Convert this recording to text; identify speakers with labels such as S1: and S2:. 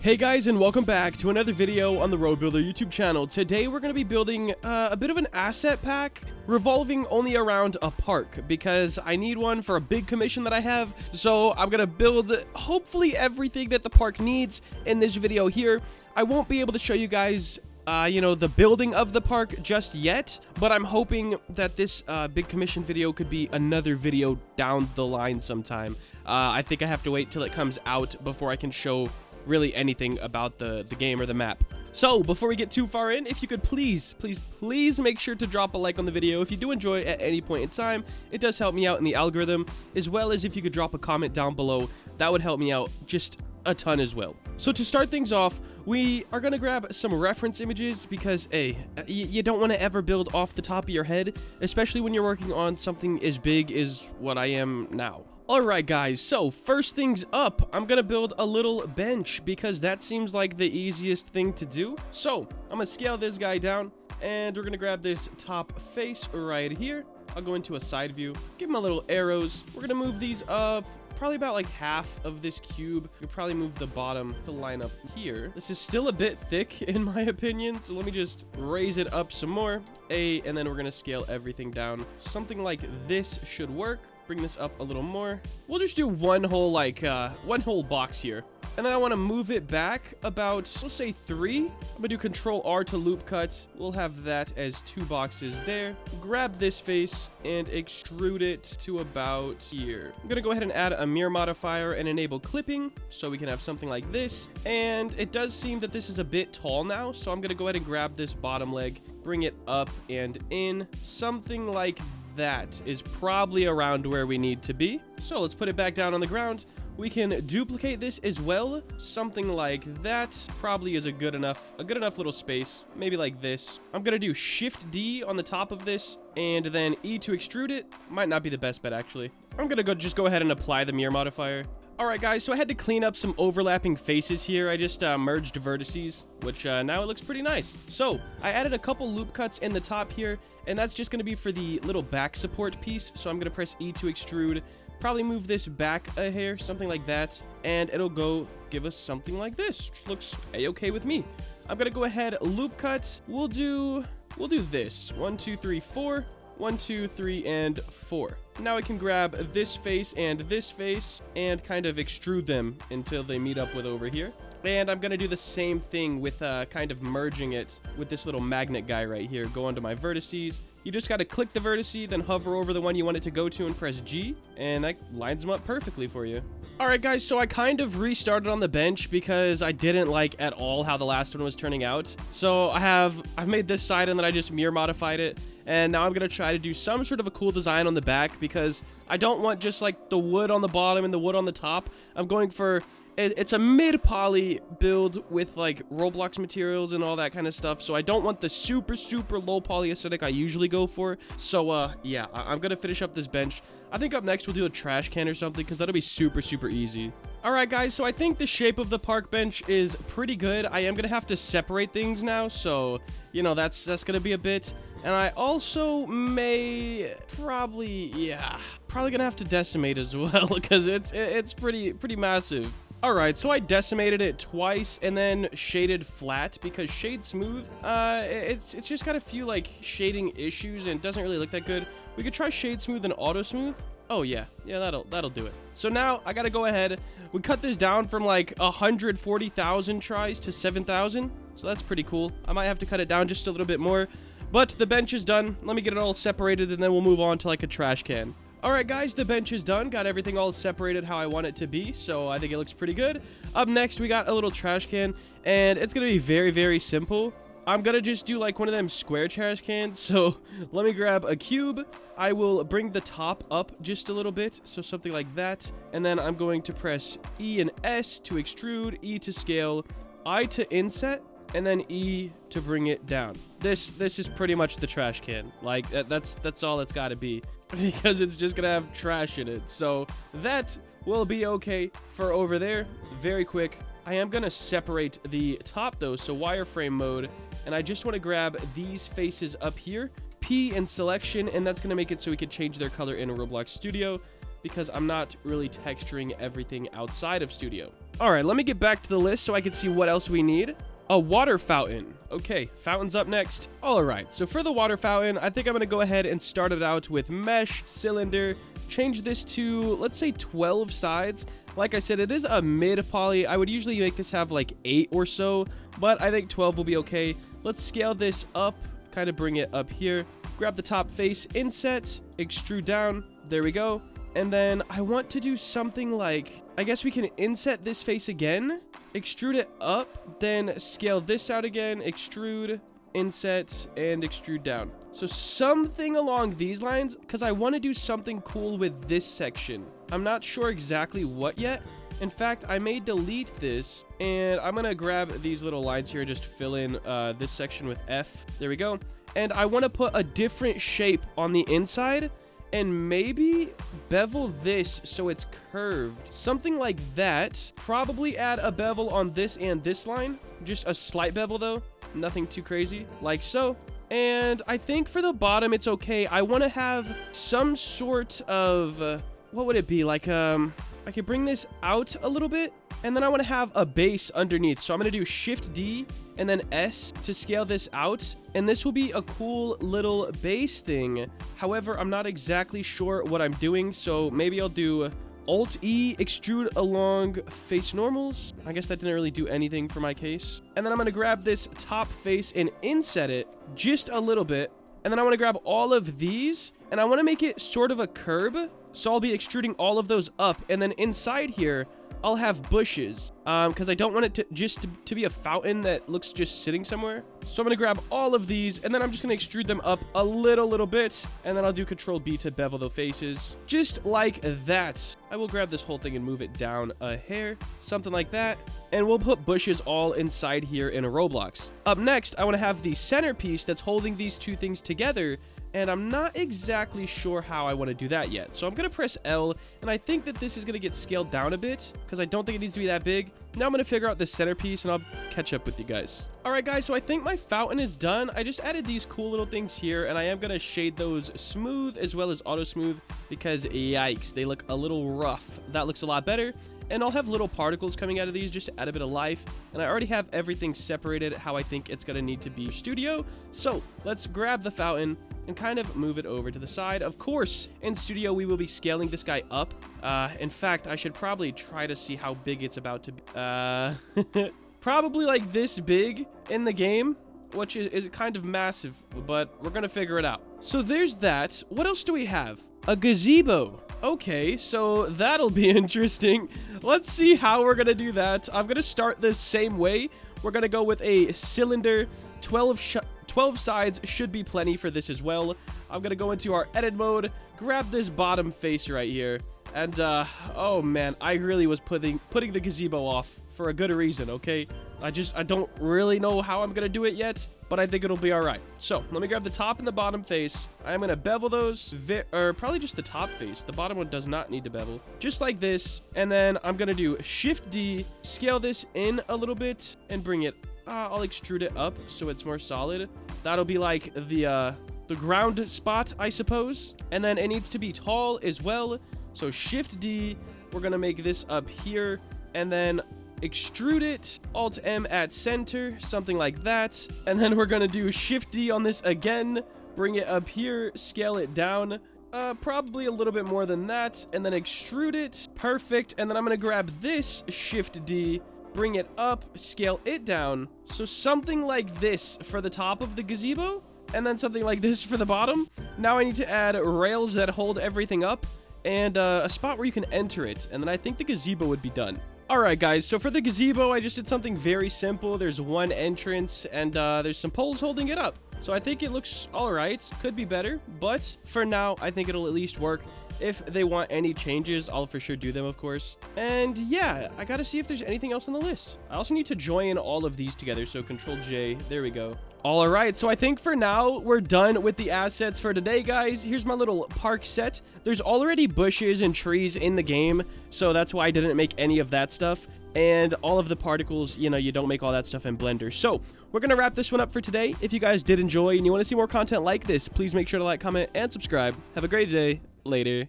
S1: Hey guys, and welcome back to another video on the Road Builder YouTube channel. Today we're going to be building a bit of an asset pack revolving only around a park because I need one for a big commission that I have. So I'm going to build hopefully everything that the park needs in this video here. I won't be able to show you guys the building of the park just yet, but I'm hoping that this big commission video could be another video down the line sometime. I think I have to wait till it comes out before I can show really anything about the game or the map. So before we get too far in, if you could please make sure to drop a like on the video if you do enjoy at any point in time. It does help me out in the algorithm, as well as if you could drop a comment down below. That would help me out just a ton as well. So to start things off, we are going to grab some reference images because, hey, you don't want to ever build off the top of your head, especially when you're working on something as big as what I am now. Alright guys, so first things up, I'm gonna build a little bench because that seems like the easiest thing to do. So, I'm gonna scale this guy down and we're gonna grab this top face right here. I'll go into a side view, give him a little arrows. We're gonna move these up probably about like half of this cube. We'll probably move the bottom to line up here. This is still a bit thick in my opinion, so let me just raise it up some more. And then we're gonna scale everything down. Something like this should work. Bring this up a little more. We'll just do one whole box here. And then I want to move it back about, let's say 3. I'm gonna do Control R to loop cut. We'll have that as 2 boxes there. Grab this face and extrude it to about here. I'm gonna go ahead and add a mirror modifier and enable clipping so we can have something like this. And it does seem that this is a bit tall now, so I'm gonna go ahead and grab this bottom leg, bring it up and in. Something like that is probably around where we need to be. So let's put it back down on the ground. We can duplicate this as well. Something like that probably is a good enough little space. Maybe like this. I'm gonna do Shift D on the top of this and then E to extrude it. Might not be the best bet actually. I'm gonna just go ahead and apply the mirror modifier. Alright guys, so I had to clean up some overlapping faces here. I just merged vertices, which now it looks pretty nice. So I added a couple loop cuts in the top here, and that's just going to be for the little back support piece. So I'm going to press E to extrude, probably move this back a hair, something like that, and it'll go give us something like this, which looks a-okay with me. I'm going to go ahead, loop cuts. We'll do this. 1, 2, 3, 4. 1, 2, 3, and 4. Now I can grab this face and kind of extrude them until they meet up with over here. And I'm going to do the same thing with kind of merging it with this little magnet guy right here. Go onto my vertices. You just got to click the vertice, then hover over the one you want it to go to and press G, and that lines them up perfectly for you. Alright guys, so I kind of restarted on the bench because I didn't like at all how the last one was turning out. So I've made this side and then I just mirror modified it. And now I'm going to try to do some sort of a cool design on the back because I don't want just like the wood on the bottom and the wood on the top. I'm going for... It's a mid-poly build with, like, Roblox materials and all that kind of stuff, so I don't want the super low-poly aesthetic I usually go for. So, yeah, I'm gonna finish up this bench. I think up next we'll do a trash can or something, because that'll be super easy. Alright, guys, so I think the shape of the park bench is pretty good. I am gonna have to separate things now, so, you know, that's gonna be a bit. And I also may probably gonna have to decimate as well, because it's pretty massive. Alright, so I decimated it twice and then shaded flat because shade smooth, it's just got a few like shading issues and it doesn't really look that good. We could try shade smooth and auto smooth. Oh yeah, that'll do it. So now I gotta go ahead. We cut this down from like 140,000 tries to 7,000. So that's pretty cool. I might have to cut it down just a little bit more, but the bench is done. Let me get it all separated and then we'll move on to like a trash can. Alright guys, the bench is done. Got everything all separated how I want it to be, so I think it looks pretty good. Up next, we got a little trash can, and it's going to be very simple. I'm going to just do like one of them square trash cans, so let me grab a cube. I will bring the top up just a little bit, so something like that. And then I'm going to press E and S to extrude, E to scale, I to inset, and then E to bring it down. This is pretty much the trash can. Like, that's all it's got to be. Because it's just gonna have trash in it. So that will be okay for over there. Very quick. I am gonna separate the top though, so wireframe mode, and I just want to grab these faces up here, P in selection, and that's gonna make it so we can change their color in Roblox Studio. because I'm not really texturing everything outside of Studio. All right, let me get back to the list so I can see what else we need. A water fountain. Okay, fountain's up next. All right, so for the water fountain, I think I'm gonna go ahead and start it out with mesh, cylinder, change this to, let's say 12 sides. Like I said, it is a mid poly. I would usually make this have like 8 or so, but I think 12 will be okay. Let's scale this up, kind of bring it up here. Grab the top face, inset, extrude down. There we go. And then I want to do something like, I guess we can inset this face again, extrude it up, then scale this out again, extrude, inset, and extrude down. So something along these lines, because I want to do something cool with this section. I'm not sure exactly what yet. In fact, I may delete this, and I'm going to grab these little lines here and just fill in this section with F. There we go. And I want to put a different shape on the inside, and maybe bevel this so it's curved. Something like that. Probably add a bevel on this and this line. Just a slight bevel though. Nothing too crazy. Like so. And I think for the bottom it's okay. I want to have some sort of... what would it be? Like, I could bring this out a little bit. And then I want to have a base underneath. So I'm going to do Shift D and then S to scale this out. And this will be a cool little base thing. However, I'm not exactly sure what I'm doing. So maybe I'll do Alt E, extrude along face normals. I guess that didn't really do anything for my case. And then I'm going to grab this top face and inset it just a little bit. And then I want to grab all of these and I want to make it sort of a curb. So I'll be extruding all of those up. And then inside here, I'll have bushes because I don't want it to just to be a fountain that looks just sitting somewhere. So I'm going to grab all of these and then I'm just going to extrude them up a little bit. And then I'll do Control B to bevel the faces just like that. I will grab this whole thing and move it down a hair, something like that. And we'll put bushes all inside here in a Roblox. Up next, I want to have the centerpiece that's holding these two things together. And I'm not exactly sure how I want to do that yet. So I'm going to press L, and I think that this is going to get scaled down a bit, because I don't think it needs to be that big. Now I'm going to figure out the centerpiece, and I'll catch up with you guys. Alright guys, so I think my fountain is done. I just added these cool little things here, and I am going to shade those smooth as well as auto smooth, because yikes, they look a little rough. That looks a lot better. And I'll have little particles coming out of these just to add a bit of life. And I already have everything separated how I think it's going to need to be Studio. So let's grab the fountain and kind of move it over to the side. Of course, in Studio, we will be scaling this guy up. In fact, I should probably try to see how big it's about to be. Probably like this big in the game, which is kind of massive, but we're going to figure it out. So there's that. What else do we have? A gazebo. Okay, so that'll be interesting. Let's see how we're going to do that. I'm going to start the same way. We're going to go with a cylinder. 12 sides should be plenty for this as well. I'm going to go into our edit mode, grab this bottom face right here. And, oh man, I really was putting the gazebo off for a good reason, okay? I don't really know how I'm going to do it yet, but I think it'll be all right. So let me grab the top and the bottom face. I'm going to bevel those, or probably just the top face. The bottom one does not need to bevel. Just like this. And then I'm going to do Shift D, scale this in a little bit, and bring it, I'll extrude it up so it's more solid. That'll be like the ground spot, I suppose. And then it needs to be tall as well. So Shift D, we're going to make this up here, and then extrude it, Alt M at center, something like that. And then we're gonna do Shift D on this again, bring it up here, scale it down, probably a little bit more than that, and then extrude it. Perfect. And then I'm gonna grab this, Shift D, bring it up, scale it down. So something like this for the top of the gazebo, and then something like this for the bottom. Now I need to add rails that hold everything up, and a spot where you can enter it, and then I think the gazebo would be done. Alright guys, so for the gazebo, I just did something very simple. There's one entrance, and there's some poles holding it up. So I think it looks alright. Could be better, but for now, I think it'll at least work. If they want any changes, I'll for sure do them, of course. And yeah, I gotta see if there's anything else on the list. I also need to join all of these together, so Control J, there we go. All right, so I think for now, we're done with the assets for today, guys. Here's my little park set. There's already bushes and trees in the game, so that's why I didn't make any of that stuff. And all of the particles, you know, you don't make all that stuff in Blender. So we're going to wrap this one up for today. If you guys did enjoy and you want to see more content like this, please make sure to like, comment, and subscribe. Have a great day. Later.